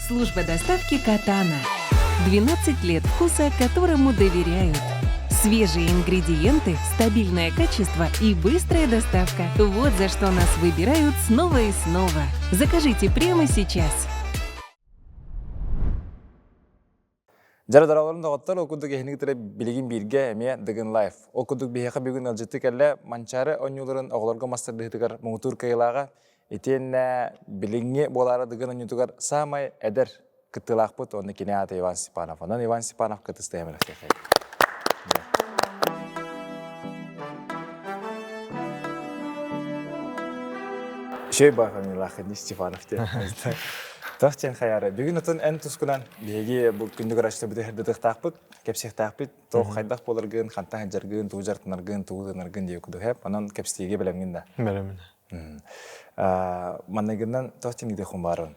Служба доставки Катана. 12 лет вкуса, которому доверяют. Свежие ингредиенты, стабильное качество и быстрая доставка. Вот за что нас выбирают снова и снова. Закажите прямо сейчас. Жардараларын дағыттар окудук эхинигтері билигин бирге әме дыгын лайф. Окудук бейхақа бүгін алжытты кәлі манчары оңюларын оғыларға мастырдығытығар мұңытур кайылаға етенне билинге болары дыгын оңютугар самай әдір кыттылақ бұд, оны кене аты Иван Степанов. Онан Иван Степанов кытысты әмелікте қайды. Шөй бағын илақын Степанов те. Тахтен хаяры. Бүгін отын ән тұскынан беге бұл күндігір ашты бүді хірдідік тақпыд, кепсек тақпыд, тоқ қайдақ болыргын, қантан жаргын, туғжартынаргын, туғынаргын деп күді хеп, анан кепстеге білемген да. Білемін. Маннагыннан тахтен үйде құн барын.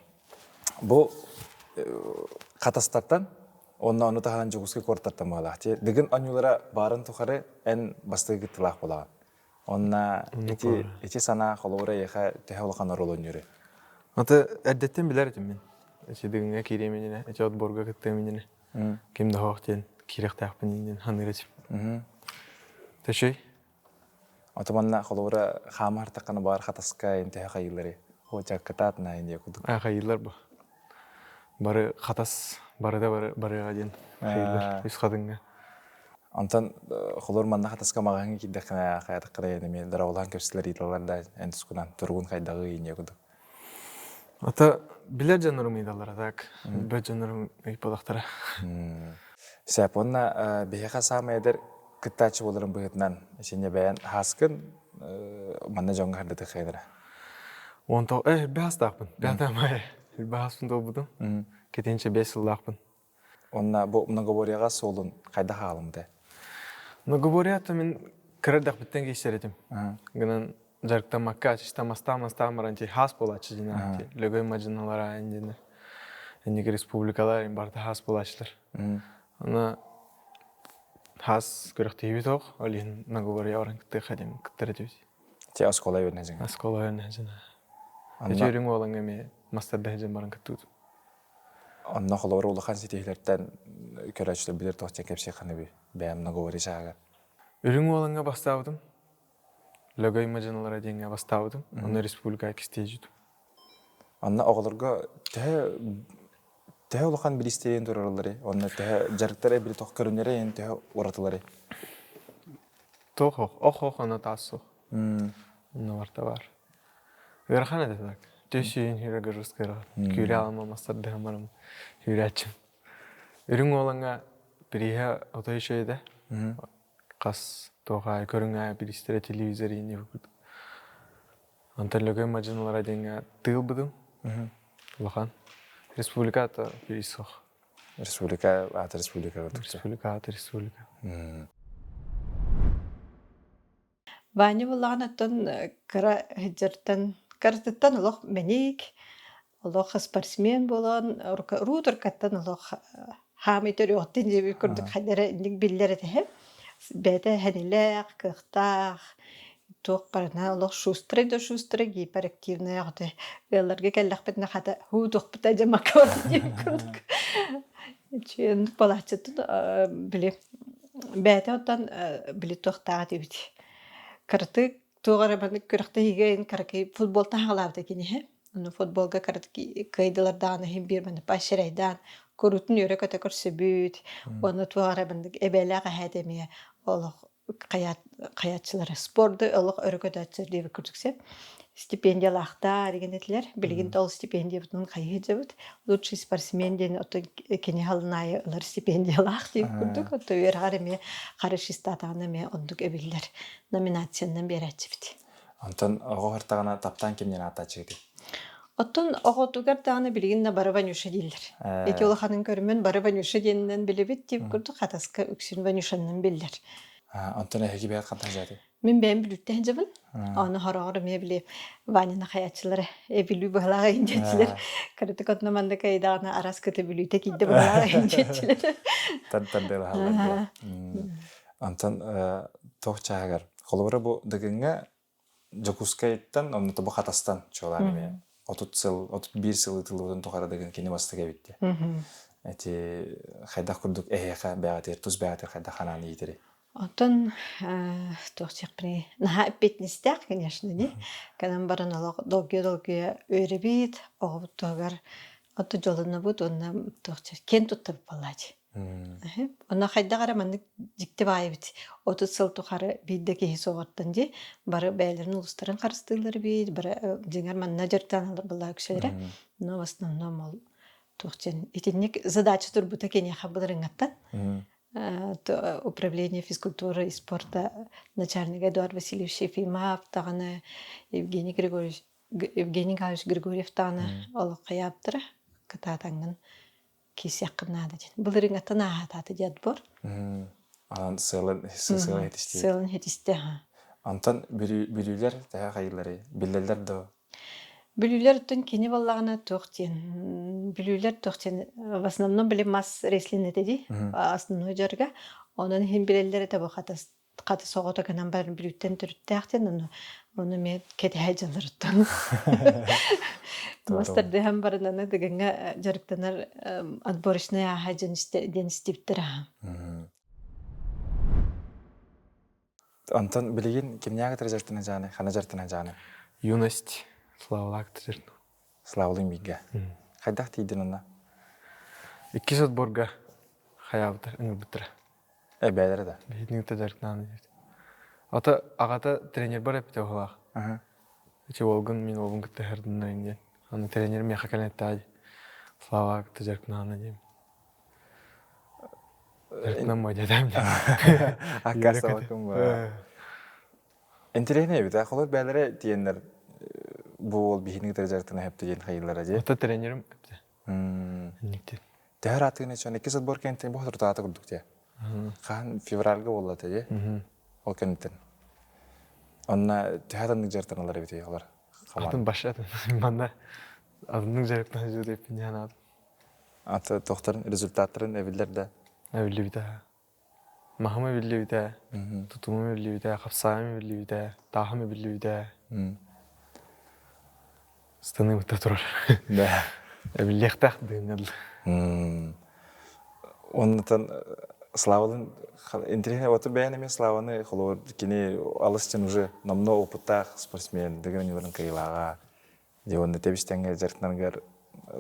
Бұл қатастаттан, оны тағынан жүгіске қорттаттан бағалақ. Дігін анюлара барын тұқары ән бастығы күттілақ болаған. Онна ити сана қолуыра еқа тәхе олқан орол өнері. Аты әдеттен білер едім мен. Дегенге кеременіне, отборға күттеменіне. Кемді хоқтен, керек тақпын енен ханыр етіп. Төшей? Отыманна қолуыра қамар таққаны бар қатасқа ентеге қайылары. Ходжа кытатына енде күдік. Қайылар бұл. Бары қатас, бары да барыға ден қайылар. Үз қадыңға. Антан қолуыр манна қатасқа мағаңы кеддіқіне қайдыққыда енеме. Дара олған көпсілер еталарда әндіскунан тұрғын қайдағы енде күдік. Ата білер жанырым едалар атак, бір жанырым өйпалақтара. Сәп, онна бейеқа самы әдір күттачы болырын бұғытынан, сене бәйін хаскын манна жоңға қырдыды қайдыра. Онтау, бәстақпын, бәтамай, бәстақпын дол бұдым, кетенше 5 жылдақпын. Онна бұл многоборияға солын қайда қалымды? Многоборията мен кірірдақ біттен кейсер едім. Гынан жарықтан макка астамаранти хас болачы жина лөгөй мажыналара эндене эндеги республикалар барда хас болачылар ана хас көрөктөйбү ток олин наговория оранкты хадим кыттеретүбүз те аскола бернежин эжерин болан эме мастарда жен баран кыттыбыз онна холор улахан сетейлерден көрөчтө билер токча кепсе каныбы бэм наговория жага үрүң боланга бастабыдым Лөгөй мажыналара денге бастабыдым, оны республика кестей жүдім. Анна оғылырға тәе олақан білістерен тұрарылары, оны тәе жарықтары білі тоқ көрінері ең тәе оратылары. Тоқ, оқ, ана тасы оқ. Оны барта бар. Верхан әді так. Төшейін хүрегі жұрскара. Күйрі алама мастарды ғамарым. Хүрі әтчім. Үрің оланға біріге отой шөйді. Қас тоға көріңе білістері телевизоры ене бүкілді. Антарлөгөй мажыналара денге тыл бұдым. Лоқан. Республика аты білісіқ. Республика аты республика. Республика аты республика. Ваня болған аттан кара хеджертан, каратыттан олық менек, олық спортсмен болған, рудыр каттан олық хамитер оқтен жебе күрдік қайдары білдер әтіхіп. Бәді хәнеләқ, кықтақ, тоқ барына олық шустры, гиперактивный ағды. Ғаларға кәлләқ бітіне қада худық біта жамаққа барды деп күрдік. Чүйін балақчыттың білі. Бәді оттан білі тоқтаға дебіді. Қарты тоғары бәні көріқті егейін қарақай футболтан ғалабды кені. Оны футболға қарты қайдылардан, бір мәні башырайдан, көрүтін өрі көті көрсі бүйт, оны туғара бәндік әбәліға әдемі олық қаятшылары спорды олық өрі көті әтсір дейбі көрдіксе. Стипендиялақта деген етілер, білген тол стипендия бұтының қайығы жабыд. Лучший спортсмен ден оты кені халынайы олар стипендиялақ дейбі көрдік. Оты өр ғарыме қарышыстатағына ме ондық әбілдер номинацияндан бері әтсіпті. Антон оғыртағына таптан кемнен ата чегді? Оттон оғытугар дағаны білгенна бары Ванюша дейлер. Эти олақанын көрімен бары Ванюша денінен білебет деп көрді, қатасқа өксін Ванюшанын білдер. Антон әйгі бәйі қантан жады? Мен бәйін білуттен жабын. Оны хорағыры ме біле Ваняна қаятшылары білу бұғылаға инжетшілер. Қарыты көтіна манда қайдағына арас көті білуйте кейді бұғылаға инжетшілер. Тән-тәндел халар. Антон тоқ чағығар. Қолыбыры бұл дығыңа Жокускайттан, оны тұбы қатастан чоғыланы ме? 31 сыл ытылыбытын тухара деген кини бастыга битти. Эти хайдах курдук эхеха бягатер, туз бягатер хайдах хананы йитери. Отон тохтяк при на пятнистях, конечно, не. Когда баран алог долгие өребит, огуттагар отто жолына бут онна тохтяк кен туттап балач. Онна хайдагара маннык жикте байбит. 30 сыл тухары бидде ки соғаттан же бары бәйлерин улустарын карыстылар бит, бары жеңер манна жертан алар була үксөлөр. Но в основном ол тохтян итинник задача турбута кене хабылырыңаттан. Управление физкультуры и спорта начальник Эдуард Васильевич Ефимов, тағаны Евгений Григорьевич Григорьев тағаны олық қияптыры, кататаңын кесек қымнады ден. Бұл рыңаттан ағататы дед бұр. Сылын хетисти. Сылын хетисти. Антон бүлілер тәға қайылары, білділер до? Бүлілер үттін кені болағына тоқтен. Бүлілер тоқтен. В основном білі мас рейслин етеді. Основной жарға. Оның хем білелері табы қаты соғыта кінан барын бүліттен түрітті ақтен. Оны мен кәді әжалар үттін. Мастарды хем барынаны дегенге жарықтанар отборышны әжен ден істептір. Антон білеген кемняға тірі жартына жаны, қана жартына жаны? Юность. Славалак тірін. Славалың бейге. Қайдақ дейдің онна? 2 отборға хаябытыр, үңі бұттыры. Бәлері да? Бейдің тәжәркінаны дейді. Ата ағата тренер бар әпті оғылақ. Олғын мен олғын күтті әрдіңді үйінден. Аны тренер меха кәлетті ады. Славалак тәжәркінаны дейм. Жәркінан мой дедем. Аққа салақым ба. Интерегіне бейді, қолыр бәлері дейендер бұл бейінің тәржартына әпті дейін қайылар әде? Ата тренерім әпті. Әніктен. Дәр атығын әчуан 2 отбор кәнттен бұл тұртаты күрдік де? Қан февральға олады де? Ол кәнттен. Онына тәхатындың жартыналар әбеті олар? Атын башы атын. Манда адының жарықтан жүрді епін ян адым. Аты тоқтарын, результаттарын әбілдер де? Әбілі біті. Махым әбілі біті. Тұтымым әбілі біті. Қапсағым әбілі біті. Тағым әбілі біті. Станы бұтта тұрар. Әбілі ектақ дүйін әділі. Онытан Славалын, интернет отыр бәйін емес Славаны қолуыр кені алыстен уже намно опыттақ спортсмен деген өнерін қиылаға. Де онды тәбіштенге жартынанғар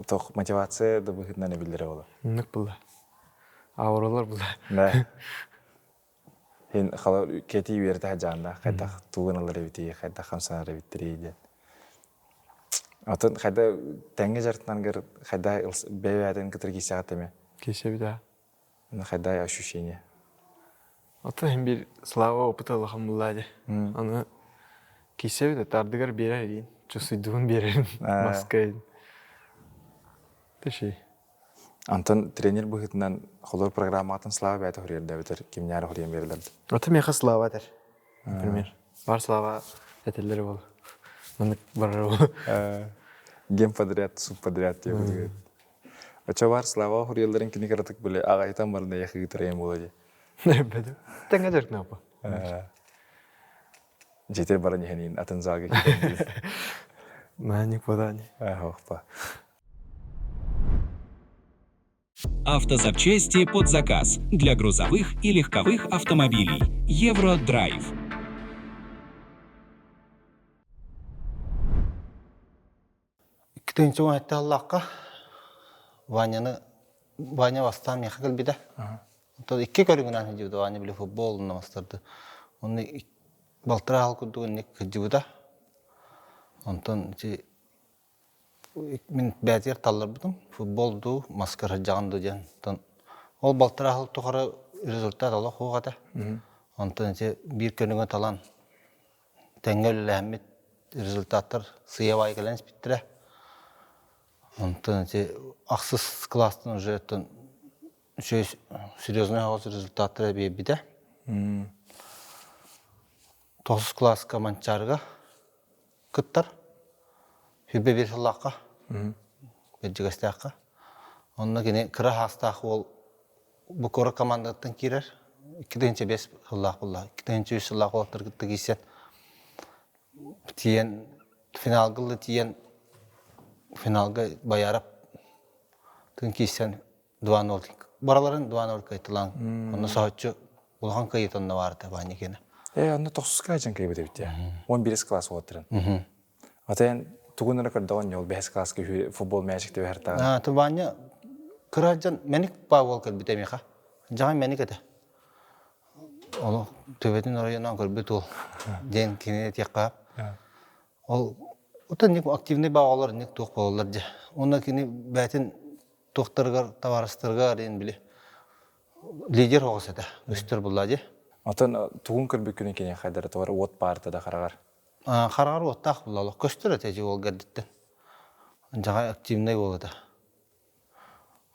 тоқ мотивация да бұхытынан әбілдері олы. Нүк бұлда. Ауырылар бұлда. Да. Хен қалар кәті үйерді жағында қайдақ туғыналар әбітей, қайдақ қамсанар әбіттері еді. Атын қайда тәңге жартынанғар қайда бәйі әден кітір кейсе ағат әме? Кейсе біда. Қайда ощущение? Атын hem bir слава опыт алған бұлда. Аны кейсе біда тардығар берер дейін. Чусыйдығын берерін. Маска едін. Тәшей. Антон тренер бұғытынан қолыр программатын слава бәйті құрерді өтір, кемнәрі құрен берілерді? Аты меха слава әтір. Например. Бар слава әтерлері бол. Мандық барар бол. Гем подряд, суп подряд деп өтігеді. Оча бар слава құрелерін кені қаратық біле ағайтан барында яқы ғытырайын болады. Бәді. Тәңі жарқын апа. Жетер барын ехенейін атын залға кетен. Мәнік боданы. Хоқпа. Автозапчасти под заказ для грузовых и легковых автомобилей. Евродрайв. Иккитен чоң айтты Аллахқа. Ваня бастан меха кілбеді. Икке көрігінен хеджуді, Ваня білі футболын намастырды. Оны балтыра хал күрдігін хеджуді. Онтан мен бәдер талар бұдым. Футболду, маскар жағанды ден. Ол балтыра хал тұқары результат ала қоғады. Онтан бір көрігін талан тәңгел әмет результаттар сыя байқаланыс біттірі. Онтан ақсыз кластың уже серьезный ауыз результаттары бейбіді. 9 класс командчарға күттір. Хүбе бір сылаққа, бәджігістіаққа. Онына кені кірі хастақ ол бұқоры командаттың керер. 2-5 сылақ бұлла. 2-3 сылақ олықтыр күтті кейсен. Тиен, финал қылды тиен финалга баярап тын кийсен 2-0. Бараларын 2-0 кайтылан. Оны саатчы улахан кайтынна барды баникене. Онны 9-ка жан кайбыт бит. 11 класс отырын. Атен тугуннара кырдаган жол 5 класска футбол мәчикте бәртаган. Тубаня кыражан меник павол кылбыт эмеха. Жаган меник эте. Ол төбетин районан кылбыт ол. Ден кине тякка. Ол утан ник активный багалар ник тук балалар же. Оны кини бәтин туктаргар таварыстырга ден биле. Лидер огыс эте. Үстөр булла же. Атан тугун кырбык күнү кене хайдар товар от партада карагар. Карагар оттак булла. Көстөр эте же ол гаддеттен. Жага активный болду.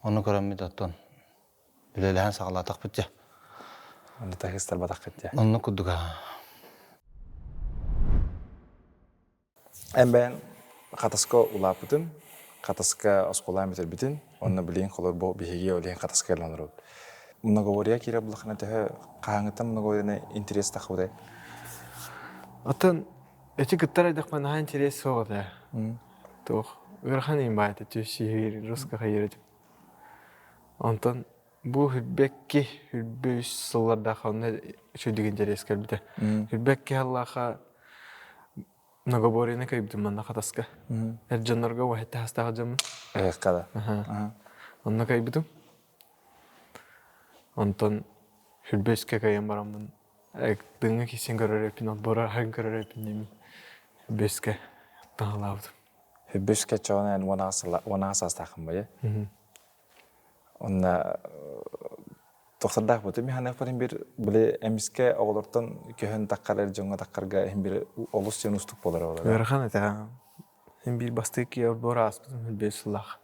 Оны көрөмүт оттон. Билелен сагалатак битже. Онда тагыстар батак кетти. Оны кудуга. Эмбен катаска улапытын, катаска оскола метер битин, онны билин колор бо биһиге олен катаска ланырып. Многовория кире булахна тэ каңытан многовория интерес тахудай. Атын эти гитары дахман ха интерес соғады. Тох үрхан имбайты төсир руска хайрет. Антон бу хүбекки хүбөс сылларда ханна шөдөг интерес калбыта. Хүбекки Аллаха многоборина кайбды манна хатаска. Эрҗаннарга вахта хастага жамын. Када. Анна кайбыдым. Антон хүбөскә кайын барамын. Дыңы кисен көрөрөпин отбора хан көрөрөпин неми. Хүбөскә таңлавды. Хүбөскә чоғанан ванасас тахым бая. Онна тоқтардақ бұты мен ханақ барым бір біле әміске оғылыртын көхін таққарар жоңға таққарға бір олыс жөн ұстық болар олар. Өрхан әті бір басты ки отбора аспызым хүлбей сұллақ.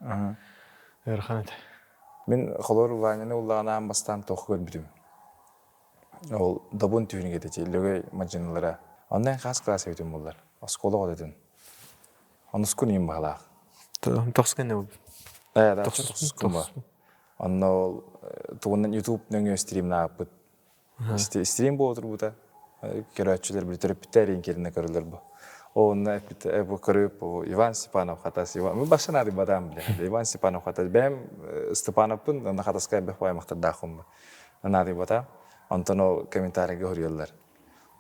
Өрхан әті. Мен қолор ванины ұллағынан бастан тоқы көрбідім. Ол дабун түйін кететі, лөгей мажиналара. Ондан қас класс өйтім болар. Осколы қодетін. Оны сүкін ең бағалақ. Тоқсыған не болды? Да, тоқсыған ба. Онна ол туғынан YouTube нөңе стримна апыт. Стрим бұл отыр бұта. Көрәтшілер бір түріп біттәрін керіне көрілер бұл. Онна бұл көріп Иван Степанов қатасы. Мен бақшан ады бадам біле. Иван Степанов қатасы. Бәм Степановпын, оны қатасқа бәк баймақтар дақым бұл. Оны ады бадам. Онтан ол комментарийге көрелер.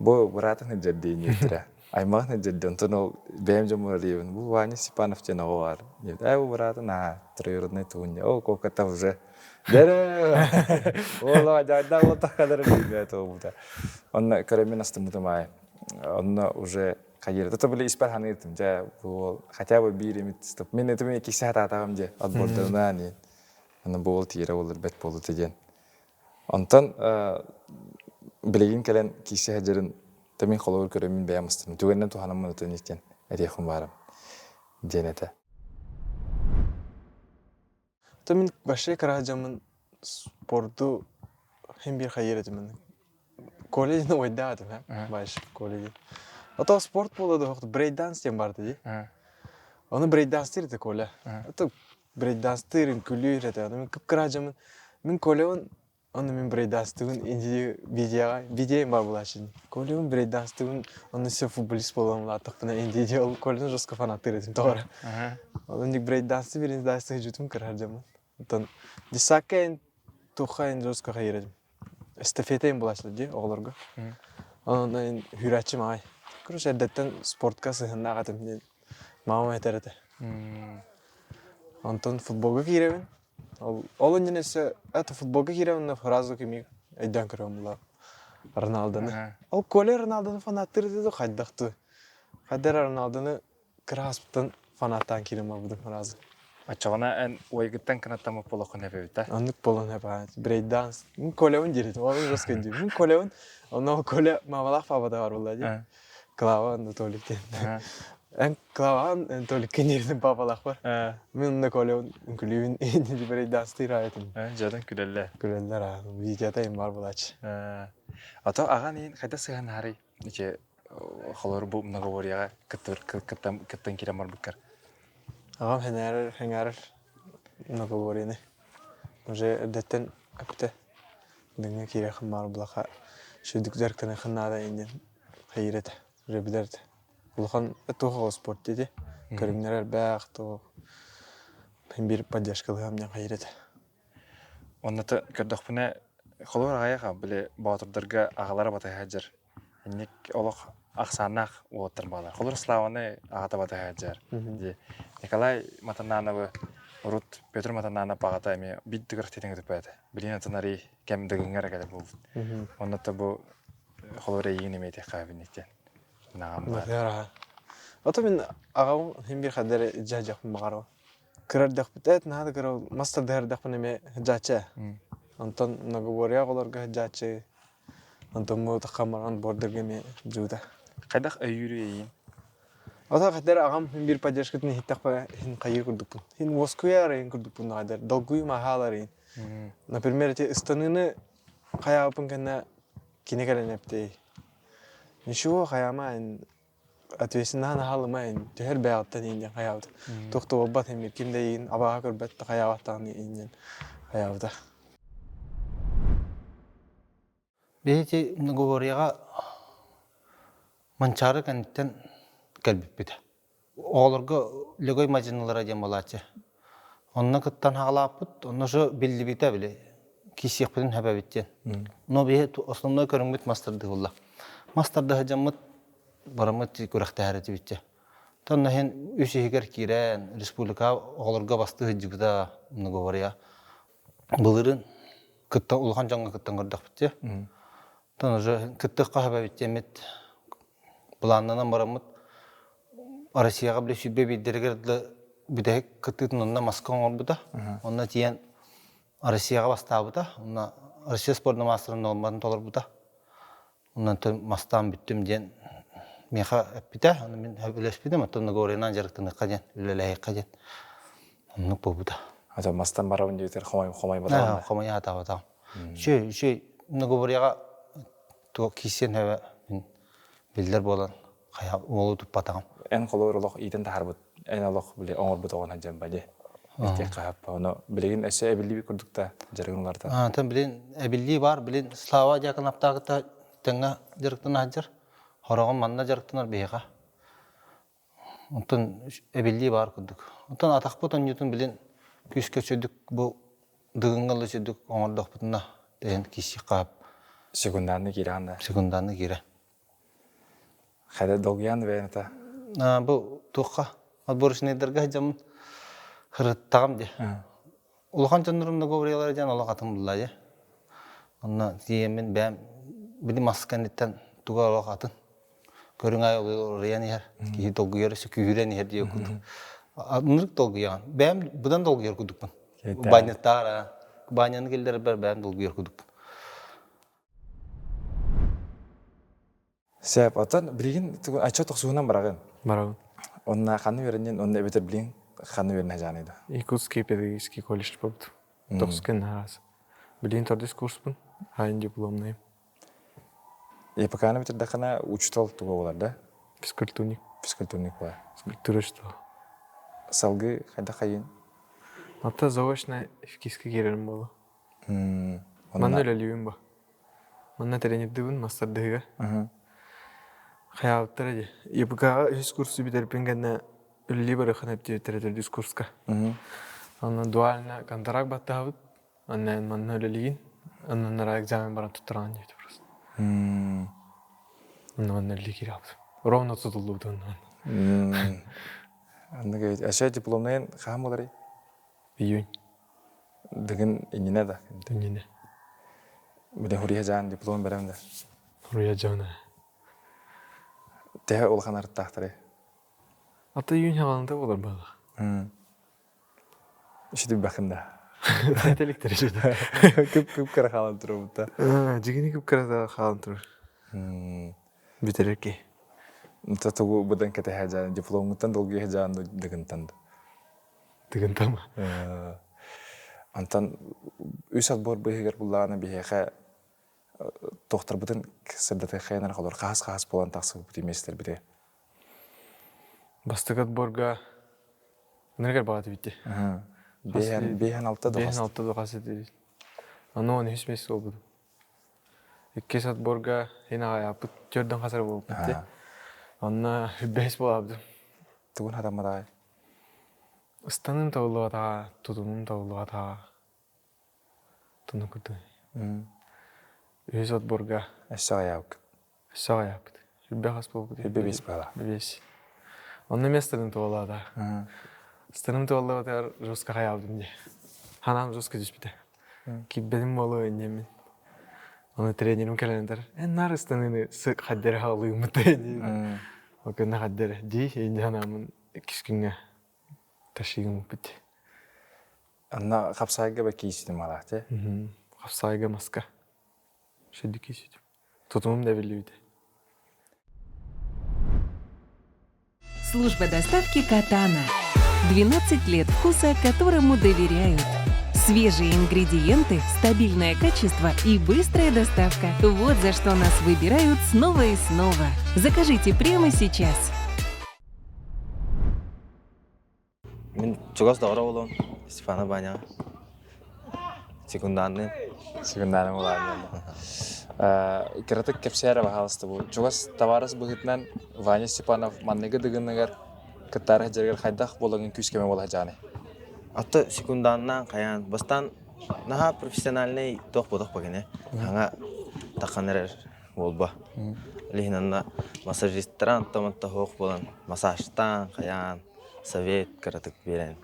Бұл бұратың жәрдейін еттірі. Аймағын жәрдей. Онтан ол бәм жамыр дейбін. Бұл Ваня Степанов жен оғы бар. Бұл бұратың троюродный туғын. Ол көкката уже. Дәрі! Ола, жайда отақ қадыры дейбі әті ол бұда. Онна көрімен астымыды май. Онна уже қайыр. Тұты білі испар ханы еттім. Бұл хотя бы бір емет істіп. Мен етіме кесі хата атағым же. Отбордарынан ең. Онна бұл тиері олар бәт болу деген. Онтан білеген кәлін кесі хәджерін тәмен қолауыр көрімен бәйамыстым. Түгеннен туғанымын өтін еттен әрекім барым. Ден әті. Тәмен башы қарағажамын спорду hem bir hayır etmen. Kolejde oynadım ha. Baş kolejde. Ata sport boladı vakti break dance diye vardı diye. Onu break dance dirdi kola. Ata break dance dirin külüyor ete. Onu kıpkıracağım. Min koleon onu min break dance dirin indi video var bulaşın. Koleon break dance dirin onu se futbolist bolam la takpına indi diye koleon joska fanatik edim doğru. Onu dik break dance birin dance hücutum kıracağım. Atan disakın Тухайн жоско хайрым. Эстафетаем булашлы ди оглорго. Анан хүрачым ай. Короче, әдәттән спортка сыгынна катым мен. Мама әтерде. Антон футболга кирәмен. Ол ненесе ата футболга кирәмен фразу кими әйдан керәм була. Роналдоны. Ол коле Роналдоны фанаттыр диде хайдакты. Хадер Роналдоны красптан фанаттан кирәм булды фраза. Ачағана ән ойгыттан канаттамы полоқын әпебіт, Аннык полон әпәт, брейк-данс. Мен колеуін дереді, олың жоскен дей. Мен колеуін, оны коле мамалақ папада бар болды дей. Клава Анатоликтен. Ән клава Анатоликтен ердің папалақ бар. Мен онда колеуін күлеуін ендеді брейк-данс дейір айетім. Жадан күлелі. Күлелілер ағын, видеотайым бар болачы. Ата аған ең қайда сыған харай? Қалары бұл многоворияға кіттен керем бар бұққар. Ағам хәңәрір многоворияны. Уже әдеттен әпті. Діңі кере қым бар бұлақа. Шөдік зәрктен қыннада енден қайыреті. Уже білерді. Бұлқан әттуға спорт дейді. Көрімнер бәқ тұғы. бир поддержкалыгам ден кайрет. Онната көрдөкпүнө холор аяга биле батырдарга агалары батай хаджар. Ник олох аксанах оттар балар. Холор славаны агата батай хаджар. Николай Матананова Рут Петр Матанана пагата эми биддигер тетең өтүп байды. Билин атанари кемдигиңер келе бул. Онната бу холор ийин эмете кабинеттен. Нагам бар. Яра. Ото мен агам бир хадер жажак багару. Кырдак битет нада кыра мастер дердак неме жача. Антон наговоря оларга жачы. Антон мо такамаран бордергеме жуда. Кайдак өйүрү ийин. Ото хадер агам бир поддержкатын хиттакпа хин кайыр курдукпун. Хин воскуяр ин курдукпун хадер. Долгуй махаларын. Например, эти станыны каяпын гана кинекаленепти. Ничего каяма ответственна халымайн тер бягаттан инден каябыт. Токто оббат эмир кимдейин абага көрбөт каябаттан инден каябыт. Бейти наговорияга манчары канттен келбиппит. Олорго лөгөй мажыналара дем болачы. Онна кыттан хагалаппыт, онна жо билдибите биле кисиякпытын хабабиттен. Но бе основной көрүмүт мастарды болла. Мастарды хажаммыт барамыт көрөктөрү битче. Тонна хен үсегер кирен республика олорго басты хыжыбыта наговория. Булырын кытта улхан жаңга кыттан көрдөк битче. Тонна жо кыттыкка хабабиттемит планынан барамыт Россияга биле сүббе биддергерди биде кыттытын онна Москва орбута. Онна тиен Россияга бастабыта. Онна Россия спортный мастерын олмарын толорбута. Оннан мастан биттим ден меха эппите, оны мен өбөлөспүдүм, аттан говоренан жарыктын каден, үлелей каден. Онну побута. Ата мастан барабын дейтер хомай батаганда. Хомай атабата. Шөй наговорияга то кисен хабы мен билдер болан кая олутуп батагам. Эн холорлох итен тахарбыт. Эн алох биле оңорбут огон хаджан баде. Итек кап, оны билеген эсе эбилли курдукта жарыгынларда. Тан билен эбилли бар, билен слава жакын аптагыта теңга жарыктын хаджар. Хорогон манна жарыктынар бейга. Онтон эбилли бар курдук. Онтон атакпытын ньютон билен күскө чөдүк бу дыгыңгалы чөдүк оңордокпутуна деген киши кап. Секунданы кире. Хада долгиян венета. Бу туққа отборочныйдерге жам хырыттагам де. Улхан жанрымда говорилар жан Алла катым булла же. Онна тиемен бәм били масканеттен туга Алла катын. Көрүңай олуян яр. Ки долгуяр сөкүрен яр дие куду. Нырык долгуян. Бәм будан долгуяр кудукпун. Банятара, баняны келдер бәм долгуяр кудукпун. Сәп атан билген ача токсуунан барагын. Барагын. Онна ханы веренен онда бетер билин ханы верне жаныйды. Якутский педагогический колледж попт. Токскен раз. Билин тордис курспун. Хайын дипломный. Епаканы бетер дакана учтал туга болар да. Физкультурник. Физкультурник бар. Физкультура что? Салгы кайда кайын. Ата заочно физический керерим болу. Манна Манна өлөлүбүм ба. Манна тренердибин мастардыга. Хаяттар же. Епка үз курсы битерпенгенде үлли барахан эпти битердер дискурска. Аны дуально контракт баттабыт. Анан манна өлөлүгин. Анан нара экзамен баран туттурган дейт просто. Манна өлли кирабыт. Ровно тутулду тунан. Андыга аша дипломнен кам болар? Июнь. Деген инине да. Дүниене. Биле хурия жан диплом беремде. Руя жана. Те ол ханар тахтары. Ата июнь хавалында болар бала. Ишиди бакында. Тайтеликтер жада. Көп кара халан турубута. Жигини көп карада халан тур. Битерерки. Татугу будан кете хажан дипломтан долги хажан дегентан. Дегентама. Антан үсат бор бегер булланы бихеха тоқтар бутын сырдаты хайнар қалар қас болан тақсы бутиместер биде. Бастыгат борга нергер багаты битти. Бейхан алты доғасы. Бейхан алты доғасы дейді. Аны оны үш месіс олбуду. Икке сат борга хинага япыт жөрден қасар болып бітті. Аны бейс болабды. Тугун хатамадағай. Станым тавылыға таға, тутумым тавылыға таға. Тұны күті. Өз отборға. Әші аяук. Саға япыды. Үрбе қас болып күті. Үрбе бес бала. Бес. Онны мен станым тавылыға таға. Станым тавылыға таға жосқа қаябдым де. Ханам жосқа жүспіді. Киббедім болу өндемін. Оны тренерім кәлендер. Нары станыны сұқ қаддері қалуымы дейін. Окына қаддері. Дей, енді ханамын кішкінге ташигым бит. Анна қапсайға ба кейсідім алақ, те? Қапсайға маска. Шеді кейсідім. Тутумым да білуді. Служба доставки Катана. 12 лет вкуса, которому доверяют. Свежие ингредиенты, стабильное качество и быстрая доставка. Вот за что нас выбирают снова и снова. Закажите прямо сейчас. Мен чугас дагыра болом. Стефана Баня. Секунданны. Секунданым оларында. Кіратық кепсері бағалысты бұл. Чугас таварыс бұғытынан Ваня Степанов манныға дығынығар кіттары жергер қайдақ болығын күскеме бола жаны. Атты секунданнан қаян. Бастан наға профессиональный тоқ бодық бәгіне. Аңа тақанырыр болба. Лихинанна массажисттаран таматта хоқ болан. Массажтан қаян. Совет кіратық берен.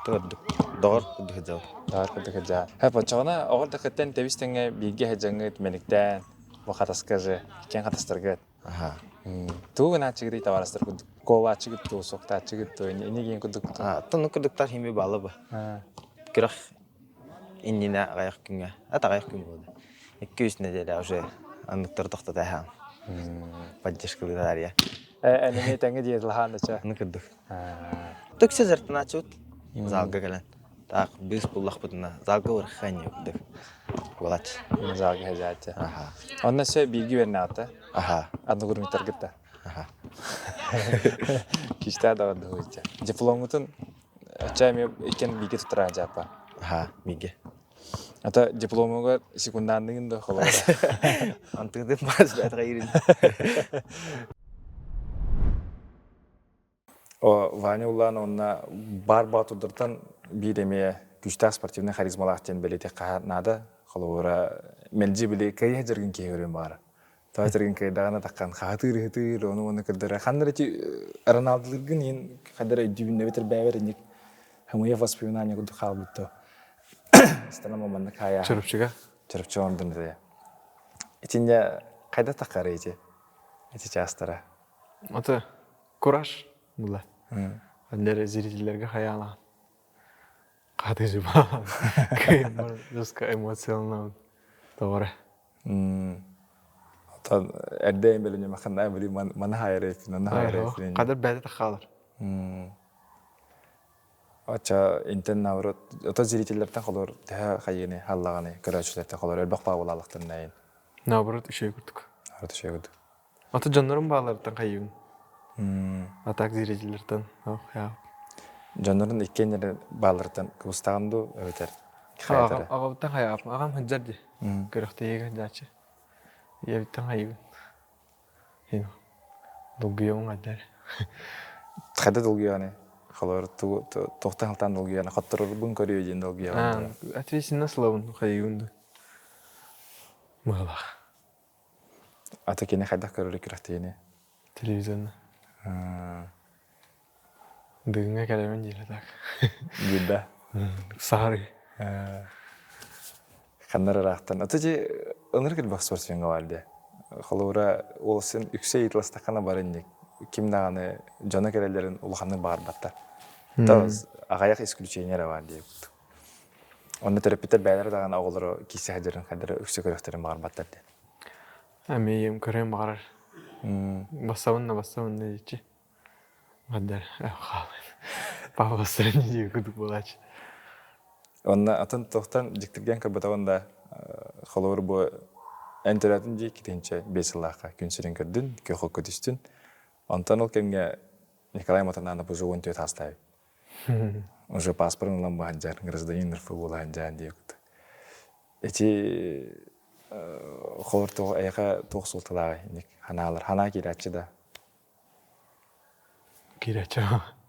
Дағыр күдігі жау. Дағыр күдігі жау. Пачағына оғыр дақыттен тәвістіңе білге хәджаңғыт мәліктен бұқатасқа жы, кен қатастырғыт. Туғын ачығыды таварастыр күдік. Кола ачығыт тұу, соқта ачығыт тұу, енеген күдік тұу. Тұны күдіктар хеме балы ба. Күріқ инніне ғайық күнге. Ата ғайық күн болды. 200 неделя уже анықтыр тоқты тәйхам. Поддержкалы дария. Әнеме тәңі дейділханды ча? Тұны күдік. Түксе зіртін ачуыт. Залга кален. Так, біз бұллақ бұдына. Залга ұрыққан еуді. Болач. Залга хәжәті. Онна сө білгі веріне аты? Адны көрметтер күтті? Кішті адағады өйті. Дипломытын әчәме екен білгі тұтыран жапа? Білгі. Ата дипломыға секундандыңында қолауыра? Антығды базы әтіға ерін. Ваня Уллан онна бар батудыртан биреме күшті спортивный харизмалақтен білеті қағанады. Қолауыра мәлжі біле кәйе жүрген кейгерен бары. Той жүрген кейдағана таққан қағатыр, оны кірдірі. Қандыр әте Роналдылығын ең қадыр өйдібінде бетір бәвер енек хамуя воспоминания күді қал бұтты. Стана маманды қая. Чырыпчыға? Чырыпчы ондын деді. Етінде қайда таққары ете? Ете жастара. Оты кураж бұла. Әндері зрительерге қаялаған. Қаты жыба. Кайымыр, жысқа эмоцияланауын. Тоғыры. Әрдейін бөліне мақында білі маны хайыр епін, Қадыр бәді таққалыр. Оча интен наурот, ото зрительерден қолыр тәе қайыны, халлағаны, көрәшілерден қолыр, өлбақ бағылалықтың әйін. Наоборот, үшей күрдік. Наурот үшей күрдік. Оты жанларын бағалардан қайығын. Атак зрительерден. Жанларын иккенері бағалардан күбістағанды өтер. Ағабыттан қайығын. Ағам хүнжарды. Көріқті егі жачы. Ебіттен қайығын. Долгүйеуің әддері. Қайда долгүйаны? Қолыр тоқтан қылтан долгүйаны. Қаттырыр бұн көрі өйден долгүйаны. Әтвесін насылауын қайығынды. Мұғалақ. Аты кені қайдақ көрірі күріқтейіне? Телевизорны. Дыңға кәлемен дейлі так. Гүлді? Сары. Қандар арақтан. Аты же ұныр кіл бақ спортсменға барды. Қолуыра ол сен үксе етілістаққана бар енек. Кімдағаны жона кәрелерін ұлғанның бағар баттар. Ағаяқ исключениялар бар дейіп. Онда терапевтер бәлер даған оғылары кесі хәдерін қадыры үксе көректерін бағар баттар дейді. Әмейім көрем бағарар. Басауынна дейчі. Қадар, қалайын. Папасырын дейі күдік болачы. Онда атын тоқтан жіктірген кірбатауында қолуыр бұл әнтөрәтін дей кетенше 5 жылаққа күн сүрін көрдің, көқі көтістің. Онтан ол кемге Николай Матананы бұл жоғын төт астайы. Уже паспорын ұлан бұған жар, гражданин РФ болған жар дейі күді. Эти қолыр әйіға тоқ сұлтылағы, хана келетші да. Келетші.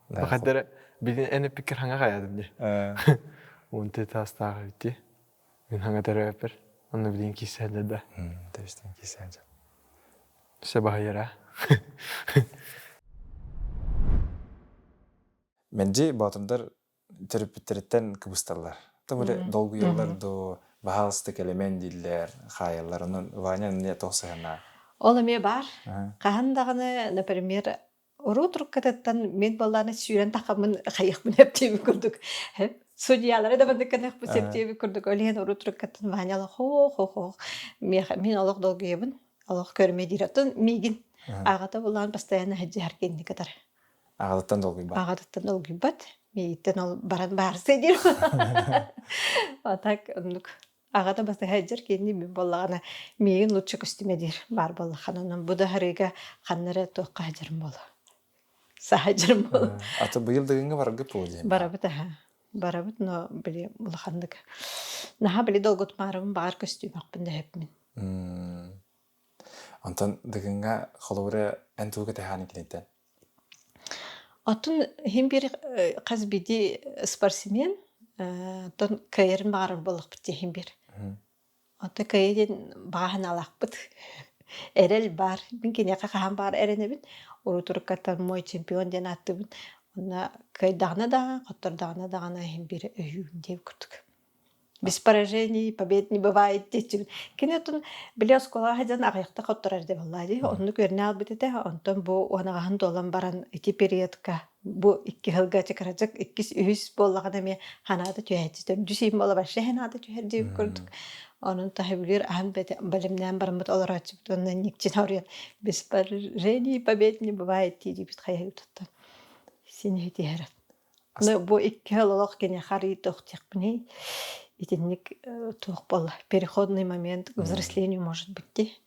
Бақадары биден әне пікір хаңа қаядым де. Онты тастағы бітті. Мен хаңа тәрі өпір. Оны биден кесәді да. Төштен кесәді. Все бағайыра. Менде батымдар терапевтерттен кыбыстарлар. Там öyle долгу yıllardı bahalıstık element diller, hayallar, onun Ваня не тоқсағына. Ол эме бар. Қағандағыны, например, уру туркататтан мен баланы сүйрен тақамын қайықмын әптеуі көрдік. Судьялары да бандық қанақ бұл септеуі көрдік. Олеген уру туркаттан Ванялы хо-хо-хо. Мен олық долгуебін, олық көрме дейраттын, мегін. Ағата болған постоянно хаджи харкенді катар. Ағадаттан долгуй бар. Ағадаттан долгуй бат. Мейттен ол баран барсы дейр. Атак, ағата басты хаджар кенді мен болағына мейін лучше көстіме дейр. Бар болағын. Онын бұда харыға қаннары тоққа хаджарым болу. Сахаджарым болу. Аты бұйыл дегенге барғы болды. Барабыт, аха. Барабыт, но біле болағандық. Наха біле долгут марымын бағар көстім ақпын да хепмін. Антон дегенге қолуыры әнтуға тәханы келеттен. Отын хем бір қаз биди спортсмен, тон кайырын бағарыр болық бітте хем бір. Оты кайырын бағын алақ бұд. Әрел бар. Мен кенеқа қаған бар әріне біт. Ору тұрыққаттан мой чемпион ден атты біт. Онна кайдағына даған, қоттардағына дағына хем бір өйін деп күрдік. Без поражений, побед не бывает. Кенетун биле скола хадан аяқта қоттарар деп аллады. Онны көріне албыт ете. Онтон бұл оңағын долан баран эти периодка. Бұл 2 жылға чекарачак 2-3 боллағына ме ханады түйәтістен. Дүсейм бола башы ханады түйәт деп көрдік. Onun tahibler aham bilimden barımız olur açıp ondan nikçin oraya без поражений побед не бывает диye bir hayal tuttu. Seni hediyerat. Ne bu 2 yıllık gene harita toxtyakpni. Итинник тух бол. Переходный момент к взрослению может быть.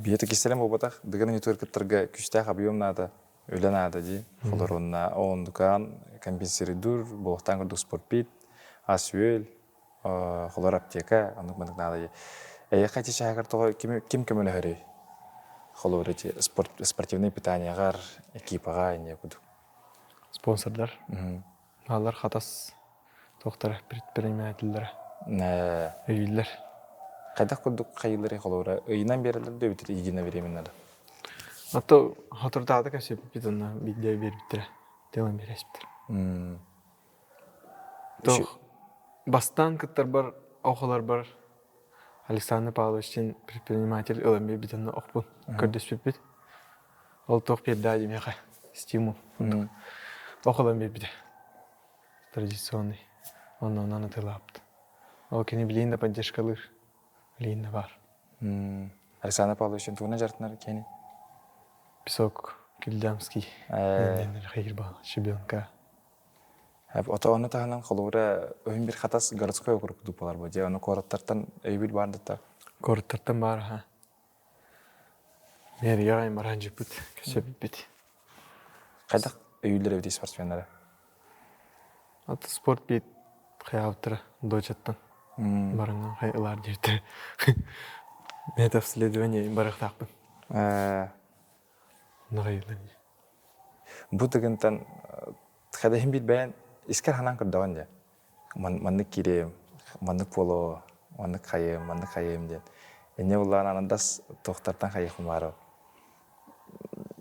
Бiyete keselim o batak. Degenen yutörketlerge küçte habiyom nada. Öyle nada di. Koloronna on dukan компенсируdur. Boğtan gördük sport bit. Asüel. Kolor apteka. Anlık mantık nada di. Kaçı şahakar toğu kim öyle hörü? Kolor eti спортивный питание gar ekipaga ine kuduk. Sponsorlar. Алар хатас тоқтар предпринимательдер. Өйлер. Қайда кудук кайылары колора? Ыйынан берилер дөбүтүр ийгине береминер. Ато хатырдады кәсеп битонна видео бериптер. Телен береспер. Тох бастан кыттар бар, оқалар бар. Александр Павловичтин предприниматель ылымбе битонна оқпун. Көрдөспеп бит. Ол тох пердады меха стимул. Оқалан бит. Традиционный. Он анатылапты. Ол кені білейін да поддержкалыр. Білейін да бар. Александр Павловичтин туына жартынар кені? Песок Кильдямский. Хайыр бағ, шебенка. Ота оны тағынан қолуыра өйін бір қатас городской округ дупалар бұл. Оны кораттартан өйбіл бардыта? Кораттартан бар, ха. Мер яғайым баран жепіт, көсеп бит. Қайдақ өйілдер өйдей спортсменлері? Аты спорт бейт қияптыры дочаттан. Барыңнан қайылар дертір. Метавследование барықтақпын. Нағайылар. Бұл дегентен қайда хем бейт бәйін искер ханан көрдіған де. Маннық керем, маннық поло, маннық қайым ден. Әне оларын анандас тоқтартан қайықым бары.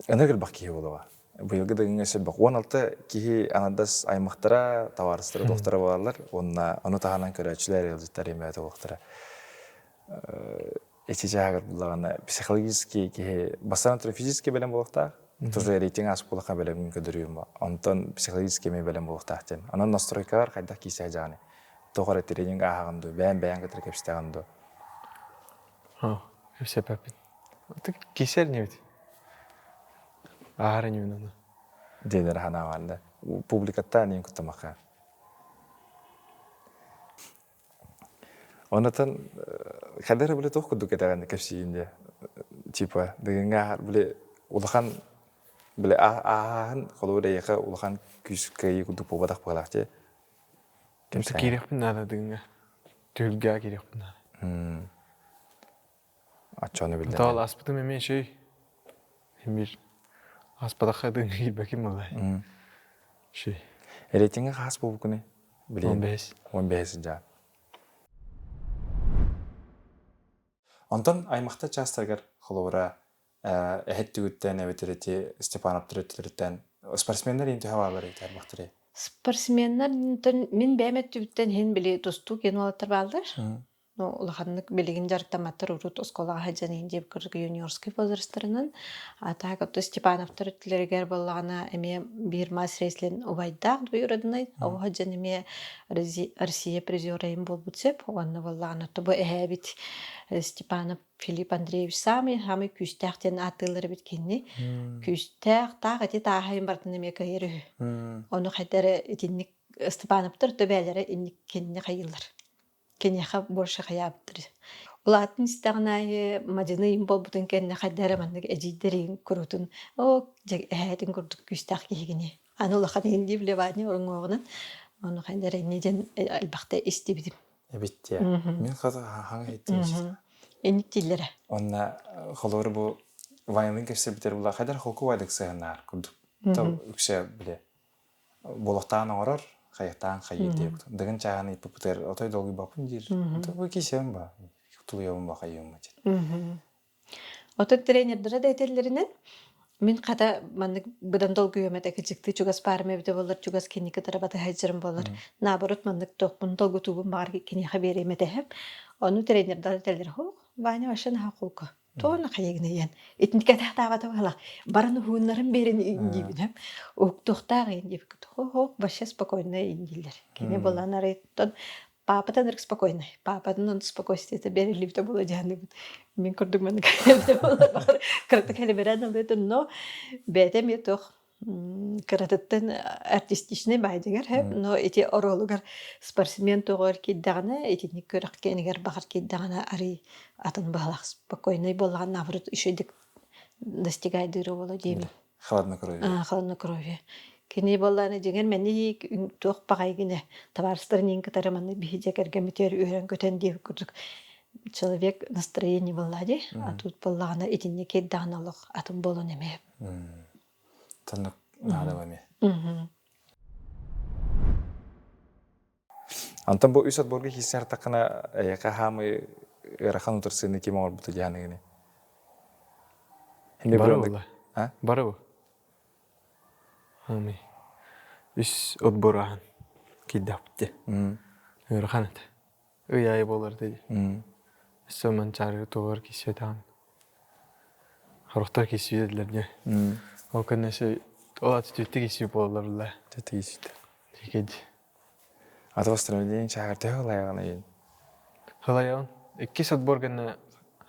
Өнергіл бақ кейі болуға. Бұйылғы дегенге сөз бақ. 16 кейі анандас аймақтара, товарыстары, доқтары болалар. Оны тағанан көрі өтшілер елдеттер еметі оқтары. Эти жағыр бұлағаны психологический кейі, бастан тұры физический бәлем болуқтақ. Тоже рейтинг асып болуға бәлемін көдірейім ба. Онтан психологический мен бәлем болуқтақ ден. Анан настройкалар қайдақ кейсі жағаны. Тоғыры тренинг ағағынды, бәйін кітір кепістағынды. Все папин. Ты кисер не ведь? Ағары не өнені. Денер хана валды. Публикатта нейін күттімаққа. Онытын, қадары біле тоқ күдік етағанды кәпсейінде. Типа, дегенге ағар біле ұлыған, біле ағағын қолуыра еқі ұлыған күйіскәйі күдік болбадақ бағалақ де. Кемсі керекпін нада дегенге. Түлге керекпін нада. Атчаны білден. Тал аспытым емен шей. Емір Аспадаққа дың келбекім олай. Ши. Рейтингі қас бұл күні? 15. 15 жа. Онтан аймақта частаргар қолуыра әхет түгіттен, әветереті, Степанов түреттілеріттен спортсмендер енді хавалар еті әрбақтыры? Спортсменнар мен бәмет түбіттен хен біле досту кен олаттар балдар. Улаханнык билигин жарыктаматтар урут осколага хаджаны деп кыргы юниорский возрастарынан атак отто Степановтар тилергер боллагана эме бир мас рейслен убайда буйрадынай о хаджаны эме Россия призерайым болбутсеп онна боллагана то бу эбит Степанов Филипп Андреевич самый күстәхтен атылыр бит кенни күстәх тагы тахайым бартын эме кайры оны хәтәре этинник Степановтар төбәләре инник кенни кайылар кенеха больше хаяптыр. Улатын истагнай мадины им болбутун кенне хаддара маннык эжидерин kurutun о жек эһэтин курдук күстах кигине. Аны улахан инди биле бааны орыңогунан оны хандара неден албакта истибидим. Битте. Мен хазыр хаңа еттім. Эник тиллере. Онна холору бу вайнлын кешсе битер була хадар холку вайдык сыгынар курдук. Та үксе биле. Болохтан орор Хайяқтан хайыр деп. Дығын чағаны иппутер отой долғы бапын жер. Бұл кесем ба? Тұлыявым ба қайым ба? Отын тренердері да етерлерінен мен қата бұдан долғы өмет әкілжікті чугас парым әбді болар, чугас кенекі тарабаты хайжырым болар. Набырот мандық тоқпын долғы тубын бағар кенеға беремет әхіп. Оны тренердері етерлер хоқ, бәне ашын хақулқы. Тоғына қайығыны ең. Етіндік әтақтағаты бағалақ. Бараны хуынларын берін индейбін. Оқтоқтағы индейбін. Хоқ, башы спокойно индейлер. Кене боланар еттон. Пападан рық спокойно. Пападан он спокойствиеті беріліпті бола жағаны бұд. Мен көрдік мәні кәлемді болар бағар. Қырықты кәлемерен алды, но бәдем етоқ. Кыратыттан артистичный байдыгар хэп, но эти орологар спортсмен тоғыр кейдағына, этинник көріқ кенігер бағар кейдағына ари атын бағалақ спокойный болған наоборот үшедік достигайдыры болу деймін. Холоднокровие. Холоднокровие. Кені болғаны деген мәні тоқ бағайгіне табарыстарын ең кітарыманы бейдек әргеметер үйрен көтен дейіп көрдік. Человек настроение болады, а тут болғаны этинник кейдағына олық атын болу неме. Танық надаваме. Антон бұл үсат борғы хиссер тақына яқа хамы ырахан ұтырсыны кем оңыр бұты жағаны гіне? Бары олай. Бары бұл. Хамы. Үс отбор ағын кейдапты. Ырахан әті. Үйайы болар деді. Сөмін чарғы тоғыр кесует ағын. Харықтар кесует еділерде. Ол көннеше ола түтті кесіп боларлы. Түтті кесіп. Текеді. Аты Австралиян чағырты ғылайағына ең? Ғылайағын. 2 сат борғанна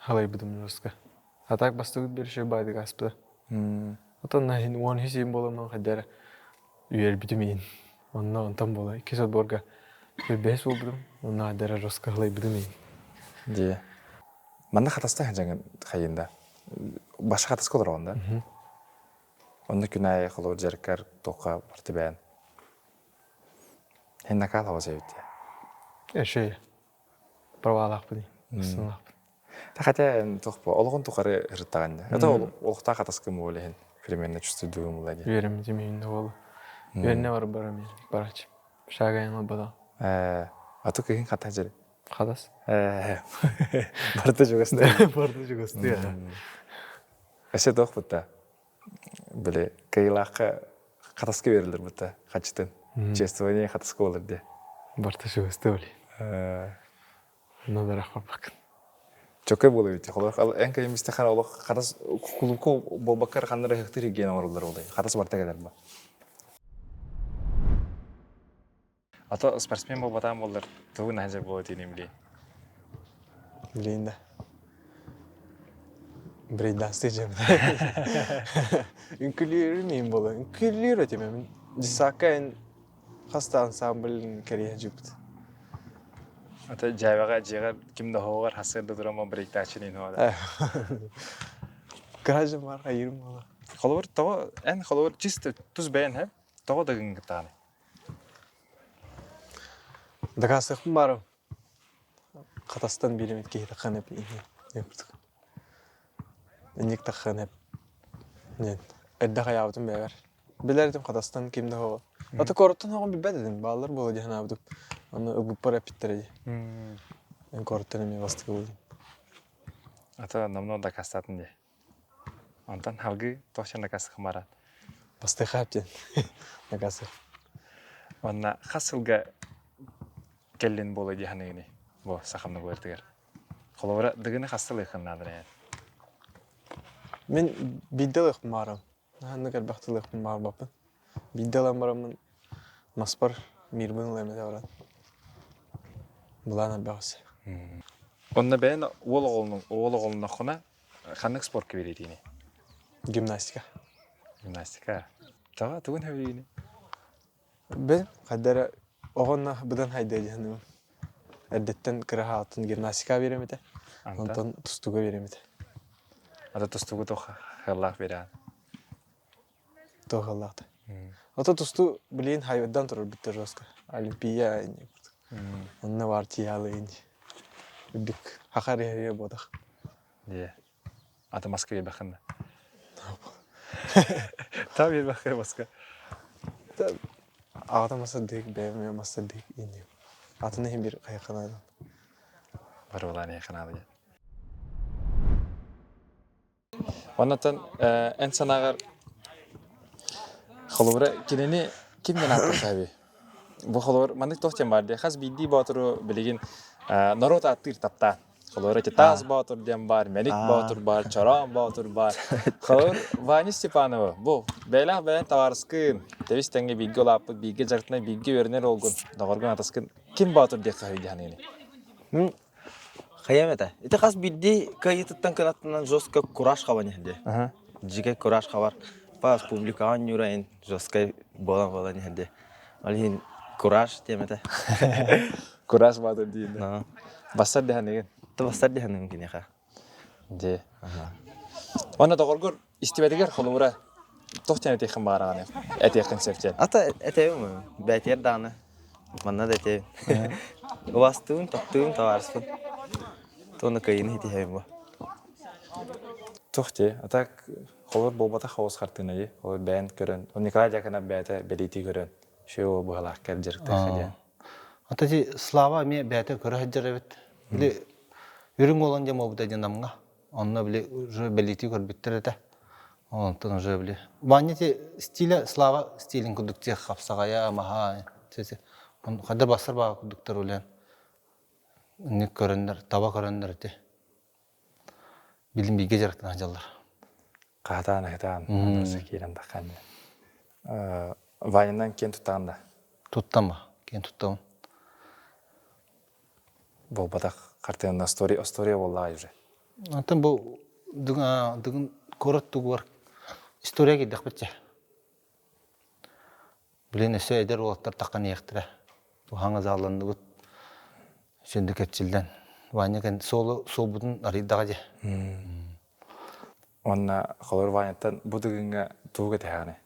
ғылай бұдым жұрсқа. Атақ бастығыт беріші байды ғаспыда. Отанна оны хесейін боламын қадары үйер бітімейін. Онына онтан бола. 2 сат борға 5 бол бұдым. Онына қадары жұрсқа ғылай бұдымейін. Де. Манда қатаста жаңын қайында? Башы қатас қолыр оғында? Онда күнәй қолыр жарыққар тоққа барды бән. Хен накал хава сәйбітті? Әшей. Правалақ бұдың. Үстінлақ бұдың. Та хотя тоқпа, олығын тоқары ғырттағанды. Это олықта қатас кім олы хен? Примерно чувствую мұлады. Үйерім демейін олы. Үйеріне бар барам ер. Барач. Шағайыңа бұда. Аты күйін қата жері? Қатас. Барды жүгісті. Барды жүгісті. Әсе тоқ бұтта. Біле, кайылаққа қатасқа берілдір бұтта, қачытын. Чествование қатасқа олыр де. Барды жүгісті олы. Надарақ барбақын. Чөккөй болу өте. Ән кәйімісті қара олық қатас құлыққа болбаққар қандыры хектір еген орылдар олай. Қатас барта кәдер ба. Ата спортсмен бол батан болдар. Тұғын әнжер болу дейінен білейін. Білейін да. Брейдан стейджем. Үнкілерімейін болу. Үнкілер өтемем. Жисаққа ән қаста ансамблін кәрейін жүпті. Ата жайваға жеғар кімді хоғар хасырды тұрама брейкті әчінен хоғада. Гражым бар, қайырым болу. Қолуыр тоғы, ән қолуыр чисті тұз бәйін әп, тоғы дығын күттағаны. Дага сықпын барым. Қатастан белемет кейді қанып еңе. Әнек таққан әп. Edde hayatım beğer. Bilerdim Kazakistan kimde hava. Ata koruttan hava bir bededim. Bağlar bu diye hanabdım. Onu öbüp para pittere. Ben koruttan emi bastık oldum. Ата намно да кастатын де. Антан халгы тохчан да кастык марат. Bastık hapten. Nakası. Онна хасылга келлен болы диханыгыны. Бо сахамны көртүгөр. Холовра дыгыны хасылы хыннадыр. Men biddelik maram. Hanne kadar baktılık mar bapın. Biddelik maramın maspar mirbin lemede var. Bulana bağısı. Онна бәйін оғыл оғылына құна қанық спортқа беретіні? Gimnastika. Гимнастика. Таға түгін әбейіні? Ben kadar oğanla budan haydi hanım. Erdetten kıraha atın gimnastika veremedi. Ondan tustuğa veremedi. Ата тұстығы тоқ қырлақ берен. Toğallaqdı. Ota tustu bileyin hayvandan turur bitti roska. Olimpiya indi. Onunla var tiyalı indi. Büdük. Hakar yeriye bodak. Де. Ата Москве бақынды. Та бер бақы Москва. Ağda masa dik, beğenmiyor masa dik indi. Atını hem bir kayakanadan. Бар оланы яқынады. Оннан ән санағар холовра кенені кимден аттыр сәбі? Бұл холовр мандық тоқтен бар де. Қаз бидді батыру білеген народ аттыр тапта. Холовра Таз батыр дем бар, Мәлік батыр бар, Чарам батыр бар. Холовр Ваня Степанова. Бұл бәйлақ бәлен таварыскын. Тәвес тәңге билгі олапы, билгі жартына билгі өрінер олғын. Дағырғын атаскын. Ким батыр де қағыды ханығыны? Хаямета. Это хас бидди кайыттан канаттан жестко кураж хаване де. Жиге кураж хавар. Пас публикан юрайн жестко болан де. Алин кураж темета. Кураж батыр дейін. Басар де ханығын. Табастар де ханын кинеха. Де. Онна дағырғыр истебедігер холуыра тоқтен әтейхін бағарағаны. Әтейхін сәптен. Ата әтейім бәтер даны. Манна да әтейім. Уастуын, тоқтуын, таварыспын. Тоны кайын әтейім ба. Тоқте. Атак холуыр болбата қауыз қартына е. Холуыр бәйін көрін. Он Николай Дякана бәйті бәлейті көрін. Шеу бұғалақ кәл жүрікті қаден. Атати слава ме бәті көрі хаджар әбет. Біле үрің olan jam obda janamga. Onna bile уже белити көрбіттір әті. Онтан уже біле. Ваня те стиля слава стилин күдікте қапсағая маха. Қадар басыр баға күдіктер өлен. Ник көріндер, таба көріндер әті. Білім биге жарықтан ажалдар. Қағатан, Осы кейлен даққан. Вайыннан кен тұттағында? Тұттан ба? Кен тұттауын. Бұл батақ қартайында история боллаға жүре. Антан бұл дүгін көріт түгі бар. История кейдіқ бітсе. Білен өсі әдер олаттар таққан еқтірі. Бұхаңыз алынды бұд. Шөнді кетчілден. Ванякен сол бұдың арыйдаға же. Онна қолыр вайынттан бұл дүгінгі туғы тәғаны?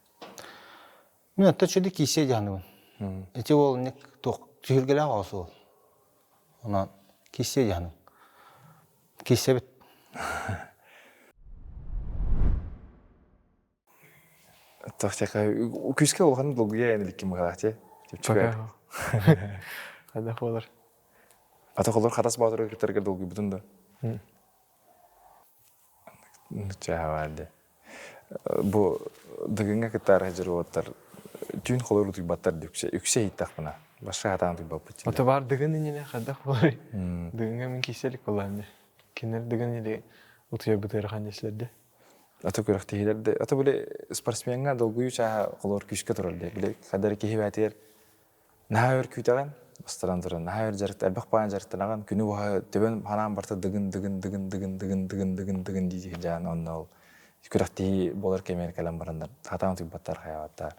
Мен атта шөді кейсе жағынығын. Әте ол нек түйіргелі ағасы ол. Онан кейсе жағының. Кейсе біт. Тоқтеқа, күске олғаны бұлғыға әнілікке мұғалақ те? Қадақ болар. Ата қолыр қатас бағдырға кетерге долғы бұдында? Чағавады. Бұл дүгінге кеттары жыры оттар. Түйін қолыр ұтық баттар үксе иттақ бұна. Башқа атаң тұй бап бұтчине. Ата бар дүгін енене қадақ болар. Дүгінге мен кейселік болайым де. Кенер дүгін ене ұтыя бұтайры қандесілерді. Ата көріқ тейілерді. Ата біле спортсменға долғыю чаға қолыр күшке тұрырды. Біле қадары кейі бәтер. Наға өр күйтаған, бастаран тұрын. Наға өр жарықты, әлбәқ байын жарықтанаған. Күні бұға төбен ханан барты дығын дейді жағын онына ол. Көріқ тейі болар кемені кәлем барандар. Татаң тұй баттар қаяватта.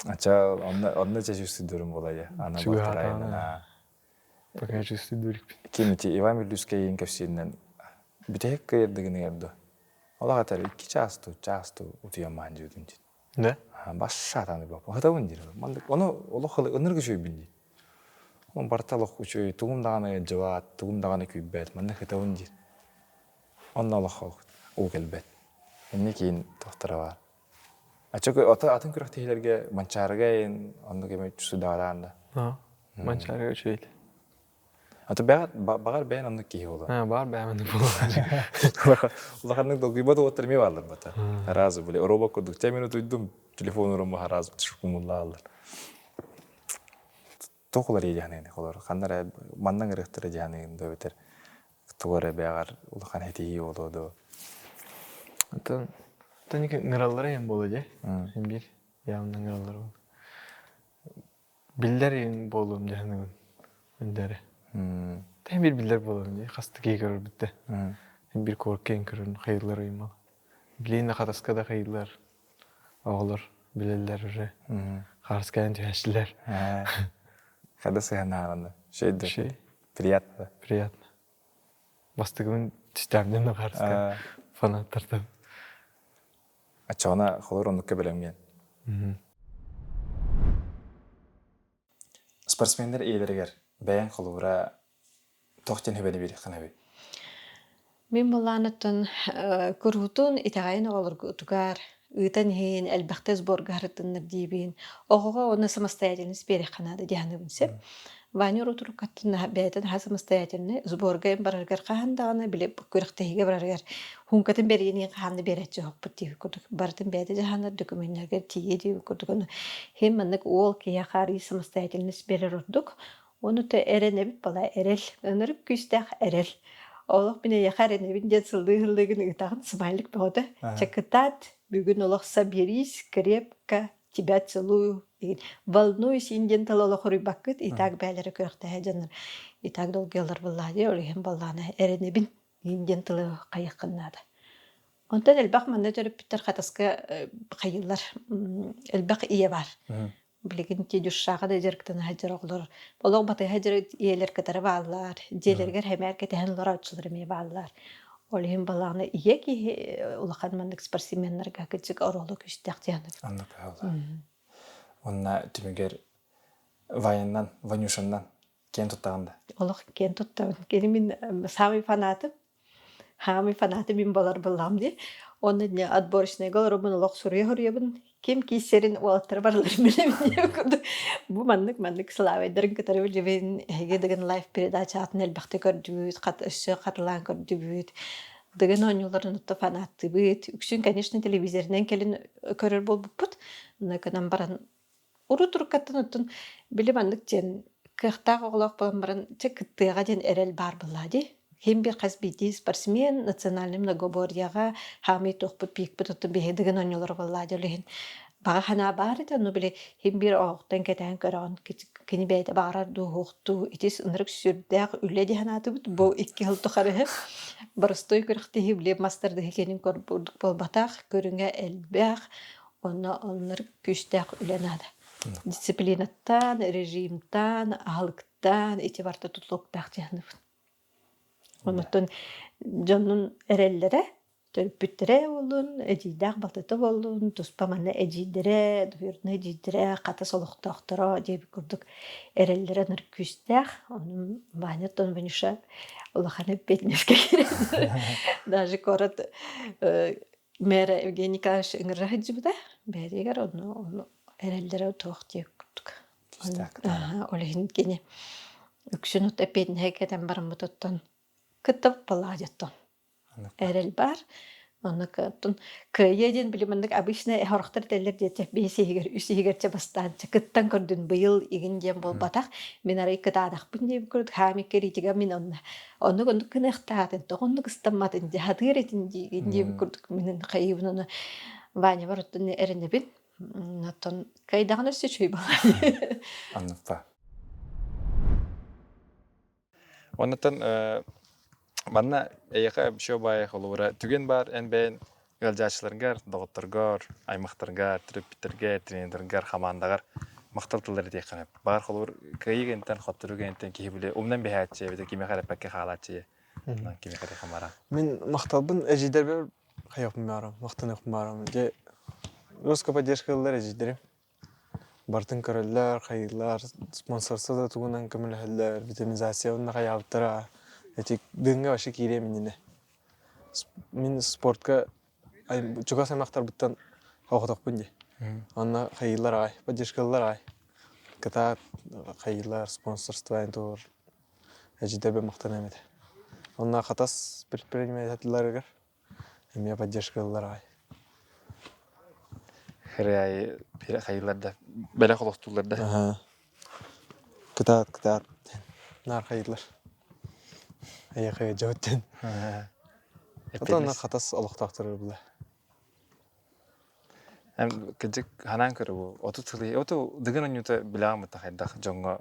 Ача, онына чәшүсті дөрім болайы. Ана бақтар айынына. Пока чүсті дөрік. Кеметі Иван Мерлюская ең көпсерінен бүтек көйердігіні ерді. Ола қатары 2 часту ұтыяман жүйдің дейді. Да? Баша атаңды бап. Хатабын дейді. Оны олық ынырғы жөй бінді. Оны барталық үшөй туғымдағаны жауат, туғымдағаны күйбәт. Манда хатабын дейді. Оны олық ол келбәт. Энне кейін тоқтара бар. Ачок атын күрәктейлерге манчарга ен онны кеме чусудаган да. Манчарга үчөйт. Аты багар бәйін онны кии болу. Бар бәмәндік болған. Улаханның долгибаты оттырмей балдар бата. Харазы біле. Ороба көрдік. Тәмені түйдім. Телефон ұрымы харазы түшкумулла алдар. Тоқылар ейдіғанығын қолар. Қандар маннан ұрықтыры дейғанығын дөбетер. Туғары бәғар улахан әтеғи олуды. Тәнеке ңыралары ең болу де. Ең бір яғынан ңыралары болу. Білдер ең болуым дейғанығын. Үндері. Тән бір білдер болуым де. Қасты кей көрір бітті. Ең бір көркен көрін қайылар оймал. Білейін қатаска да қайылар. Оғылар, білелер үрі. Қарыскайын түйәшілер. Қада сыйғанна ағанды? Шейді? Шей. Приятно? Приятно. Бастығымын түстәмден қарыска. Фанаттардан. Ачауна қолыр ондыққа білемген. Спортсмендер ейлергер бәйін қолуыра тоқтен хөбәді бері қана бей? Мен боланыттын күргутун итағайын оғылыр күтігар, ұйтан хейін әлбәқті сборғарытыныр дейбейін. Оғыға оны самостоятельность бері қанады дейіні білсеп. Ваня рутур каттын бәйтін ха самостоятельный сборғайын бараргар қағандағаны біліп көріқтеге бараргар хункатын берген қағанды беретші хоқпыт дейбі көрдік. Бартын бәйті жағандар документтергер тие дейбі көрдік. Хем маннык ол кея қари самостоятельность берер ұрдық. Оны та әренебіт бала әрел, өніріп күйістәқ әрел. Олық міне яқар әренебін ден сылды-ғылдығын ұйтағын сымайлық бәуді. Чакытат, бүгін олық соберись, крепко, тебя целую. Волнуюсь, инден талалы құрый бақыт, итак бәлері көріқті әжаныр. Итак долгелар болады, олығын баланы әренебін инден талы қайыққынады. Онтан әлбақ манда жүріп біттер қатасқа қайылар, әлбақ ие бар. Білеген те дүшшаға да жеріктін әжір оғылар. Олық баты әжір иелер кітары балылар, желергер әмәр кетен лора ұтшылыр ме балылар. Олығын баланы ие ки ұлақан мандық спортсменлерге күтсік оролы күштіқ дейінік. Анық әулі. Онна түмігер вайыннан, ванюшаннан кен тұттағында? Олық кен тұттағын. Кені мен самый фанатым. Хамый фанаты мен болар болам де. Оны не отборочный гол робын олық сүрге хүребін. Кем кейсерін уалаттар барлар білемін. Бұл мандық славайдарын кітары білебін. Әге деген лайф передача атын әлбәқті көрдібіт, үсі қатылан көрдібіт. Деген ойнуларын ұтты фанатты бұд. Үксін, конечно, телевизорінен келін көрір бол бұппыт. Нүкінен баран уру туркаттан ұттын білі мандық ден кықтағы оғылақ болан баран тек кіттіға ден әрел бар бұлады. Хем бір қаз бейді спортсмен национальный многоборьяға хамай тоқпыт бейікпіт ұттын бейдіген ойнулар бұлады олығын. Baga hana barita no bile himbir oqtan keten karan kini beyde barar du hoqtu itis ınırık sürdaq üledi hanatı bu iki hıl tuqarı barstoy kırıqtı hibli master de kenin kor burduk bol bataq körünge elbaq onırık küstaq ülenada. Disiplinattan, rejimtan, ahlıktan itibarta tutluk baqtiyanıp. Onutun canın erellere Törpüttüre olun, ecidaq batıtı olun, tuspamanı ecidire, duyurunu ecidire, qata soluqtaqtıra diye kurduk. Erellere nır küstaq, onun vaniyat onu benişa Allah'ın hep betneske giredi. Даже korat Mera Evgeniy Kaş ıngırra hıcıbıda, beriger onu erellere tuğ diye kurduk. Olehin gene üksün ot epeyden heketen barın bututtan kıtıp balajattan. Erel бар, оны кыттын кыйеден билимендик обычно хорохтар теллер дете бесигер үсигерче бастанча кыттан көрдүн быйыл игинден болбатак мен арай кытадакпын деп көрдүк хами керитиге мен оны көндүк кыныктатын тогондук ыстамматын жадыретин деп көрдүк менин кайыбын Ваня барыттын эренебин натон кайдаган өсөчөй бала Аннапа. Оннан Манна эйка шо бай холура түген бар энбен галжачларгар, докторгар, аймактаргар, терапевттерге, тренерлерге, командагар макталтылар дейкем. Бар холур кайгентен хоттургентен кибиле умнан бехатчы, биде киме карап пакке халачы. Киме карап хамара. Мен макталбын эжидербе кайыпым барам, мактаныкпым барам. Же Русская поддержкалар эжидерим. Бартын көрөллөр, кайылар, спонсорсыз да тугунан көмөлөлөр, витаминизацияны каяптыра. Этик дыңга башы кире менне. Мен спортка чуга саймактар буттан оқытықпын де. Онна хайылар ай, поддержкалар ай. Ката хайылар, спонсорство айн тур. Әжидебе мақтан әмеді. Онна қатас предпринимателларыгар. Эме поддержкалар ай. Хырай хайыларда бәле холостуларда. Кытаат. Нар хайылар. Аяқы жауыттен. Онна қатас олықтақтырыр бұлай. Кыжык ханан көрі бұл. Оту тылы, оту дыгын онюта білағым бұта қайдақ жоңға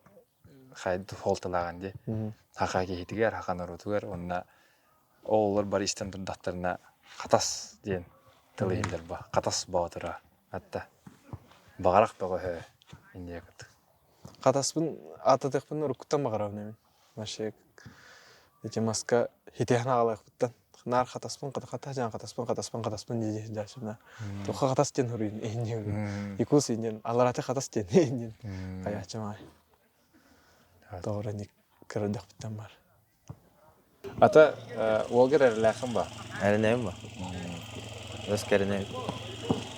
қайды холтылаған де. Хақа кейтігер, хақан ұрутығар, онна олар бар істен тұрдақтарына қатас дейін тылы елдер ба. Қатас бағытыра. Атта бағарақ бағы хө индия күтті. Қатаспын, ататықпын ұрыққыттан бағарау немен. Машек, деке маска хитехна қалайық бұттан. Нар қатаспын, қатаспын дейде жашымна. Тоқа қатас ден ұрыйын, ейінде ұрыйын. Икус ейінден, алараты қатас ден, ейінден. Қаячым ай. Тоғыра не кірдіқ бұттан бар. Ата, олгер әріләқым ба? Әрінәйім ба? Жоска әрінәйім.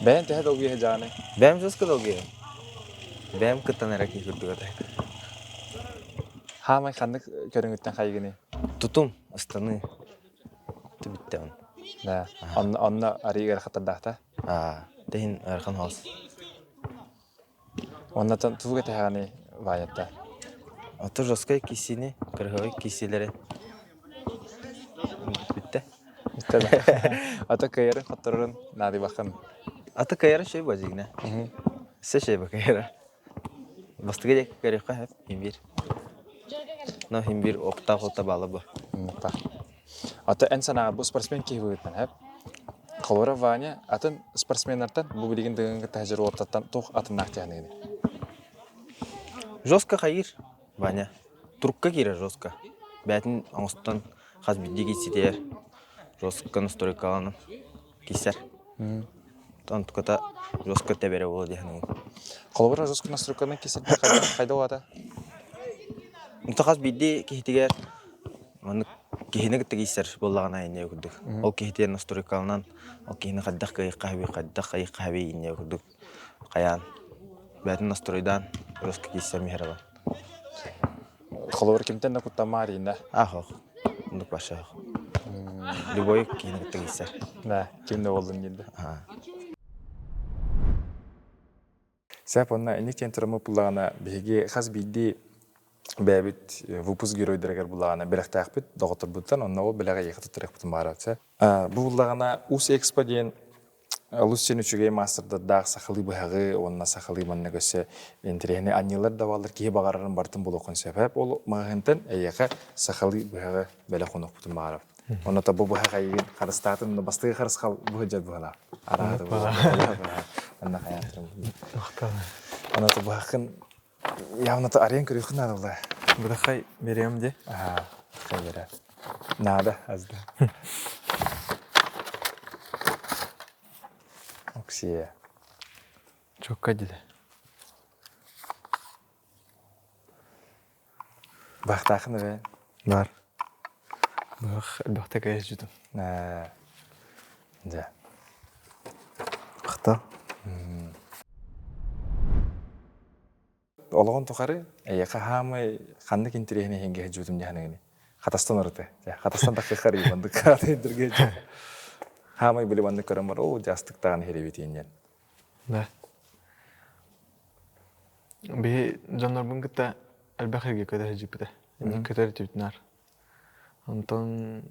Бәйін тәхет олгейі жаны? Бәйім жоска долгейім. Бәйім күттан әрәкі күрдігі тай. Хамай қандық көріңіттен қайгыны? Тутум, астаны. Түбіттен. Да, онна арыйгар қатардақта? Дәйін әрқан хос. Оннатан туғы тәхәғаны вайетта? Аты жоскай кисini, кыргавай кисилері. Бітті. Ата кайырын қаттырын нады бақын? Аты кайыры шей базигіне. Се шей ба кайыры. Бастығы дек кайырыққа хәп, химбир. Но химбир оқта балы ба. Ата ән санаға бұл спортсмен кейі өйтмен әп. Қалуыра Ваня, атын спортсменлерден бұл білген дығынғы тәжірі ортаттан тоқ атын нақтияны. Жоска қайыр, Ваня. Туркка кері жоска. Бәтін аңыстан қаз бидді кетсетер. Жосканы сторикаланын кесер. Тан тұқыта жоска тәбәрі олы дейхінің. Қалуыра жосканы сторикаланын кесер қайда олады? Ұнта қаз бидді кейтігер. Кехіне кітті кейсер болағына енне өкірдік. Ол кейтерін сторикалынан, ол кейіні қаддақ қайыққабей енне өкірдік. Қаян. Бәтін асторойдан жоска кейсер мехералан. Қалуыра кемтен да құттама арейін да? Ақ. Үндік башы ақ. Любой кейіні кітті кейсер. Да, кемді олдың енді. Сәп, онна әнектен тұрымы бұлағына беге қаз бейді бәбіт выпуск геройдерігер бұлағына біліқті ақпет, доғытыр бұттан, онна ол біліға еқіті тұрық бұтын бағаратса. Бұл бұлағына УС Экспо дейін Лусен үшіге масырды дағы сақылы бұхағы, онына сақылы манна көсі ентерегіне анилар да балыр кейі бағарарын бартын бұл оқын сәпәп, ол мағынтын әйеқа сақылы бұхағы бәлі қонық бұтын бағарат. Оны та бұл бұхаға еген қарыстағытын, бастығы қарысқал бұхы жад бұхала. Арады бұхала. Явно-то арен көріқін адылда. Бұда қай берем де? Қай берем. Нада, азда. Оксия. Чокка деді. Бақтақын бе? Бар. Бұғық әлбәқті кәйіз жүдім. Да. Бақта. Олығын тұқары, әйеқа хамай қандық интерегіне хенге жүдім яғынығыны. Қатастан ұрыты. Қатастан да қиқар ебанды қаты едірге жүр. Хамай білі банды көрім бар, ол жастықтағын херебетейінен. Да. Бе жандар бұн күтті әлбәқерге көді жіпті. Көтері түйітінар. Антон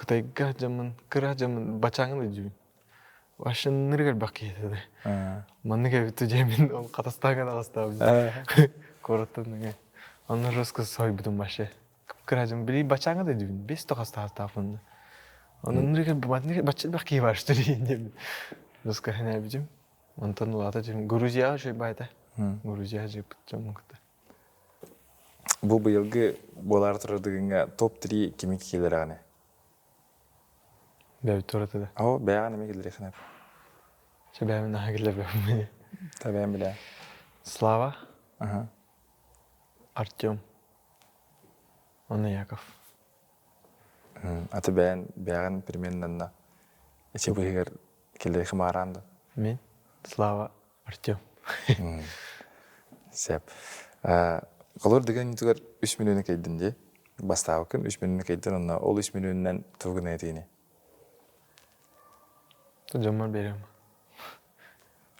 күтайға жамын, кыра жамын, бачаңын да жүбін. Вашын ныргар бақи еді. Манны кәбітті жемін, ол қатастаған ағыстағы. Кораттың. Оны жосқы сой бұдың башы. Кыра жамын, білі бачаңын да жүбін. Бес тоқастағы тафынды. Оны ныргар бачын бақи бар үштірі ендемін. Жосқы хәне әбіжім. Онтан ұлата жемін. Грузияға жөй байда. Грузияға жөй бұт жамын күтті. Бұл бұйылғы болар тұрдығыңа топ-3 кемек келер ағаны? Бәбі тұраты да. Ау, бәяғаны ме келер еқін әп? Бәбі наға келер бәбі. Та бәйім біле? Слава. Артем. Оны Яков. Аты бәяғын переменнанна Эче быйгар келдей хымаранды. Мен Слава Артем. Сеп. Колор деген түгөр 3 миллион кейдин де. Бастабы күн 3 миллион кейдин, онна ол 3 миллионнан тугун этини. Жомар берем.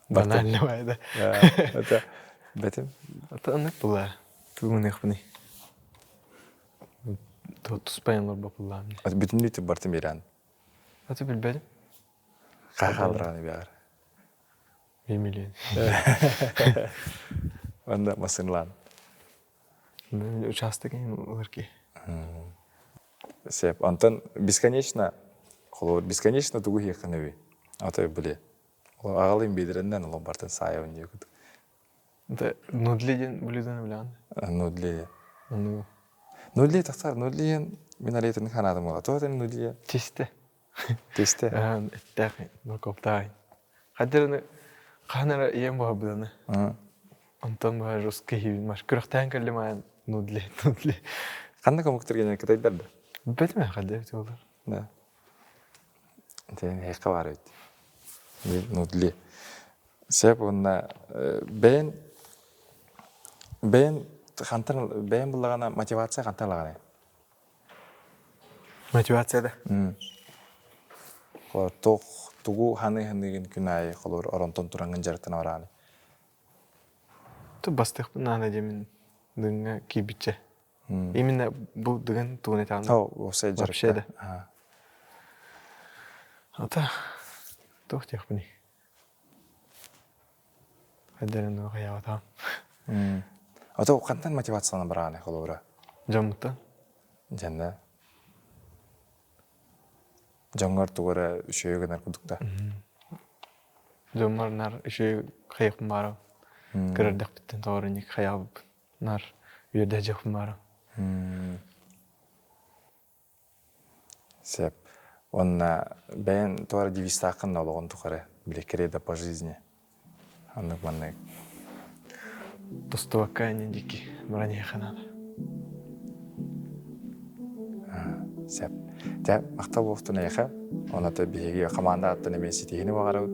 Банально байда. Это бетим. Ата анак була. Тугун ихпни. Туспайнлар бапулам. Бүтүн үтүп бартым иран. Ата билбедим. Кахалраны бягар. 1 миллион. Онда масынлан. Участок уларки. Сеп. Антон бесконечно, колор бесконечно тугу хеканеби. Ата биле. Ол агалым бедеренден ол бартын сайын дегет. Ата нудлиден бүлүдөн билан. Нудли. Ну, Нудли тахтар, нудлиен миналетин ханадым ола. Тоотен нудли чисте. тесте. Эттак, нокоптай. Хадерне ханара ем бабданы. Антон ба русский хивин маш күрәктән кәлемә нудли. Кандай комуктырген кетайдарды? Бетме хадер тулар. Да. Тен хекка бар бит. Нудли. Сеп онна бен хантар бен булагана мотивация хантарлагана. Мотивацияда. Колор тугу ханы күнай колор оронтон туранган жарыктан ораны. Ту бастык нана демен дыңга кибиче. Именно бу дигән тугын этән. Осе Вообще да. жарыкта. Ата тох техпни. Хадерен ну хаявата. Ото кантан мотивацияны бараны колора. Жаммыта. Жанда. Жоңгар тугара үшөөгөнөр кудукта. Жомарнар ише хаяк бара. Кырдык биттен тоорник хаяб нар үйдө жак бара. Сеп. Онна бен туара девистакынологон тукары билекереда по жизни. Аннык маннык. Тостовакка дики бране хана. Сеп. Та мактап офтуна яха. Она та биге команда аттыны мен ситигини багарып.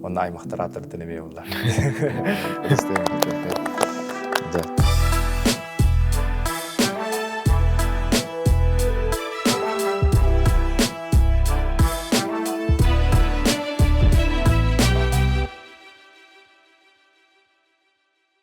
Онна аймактар аттырды неме болду.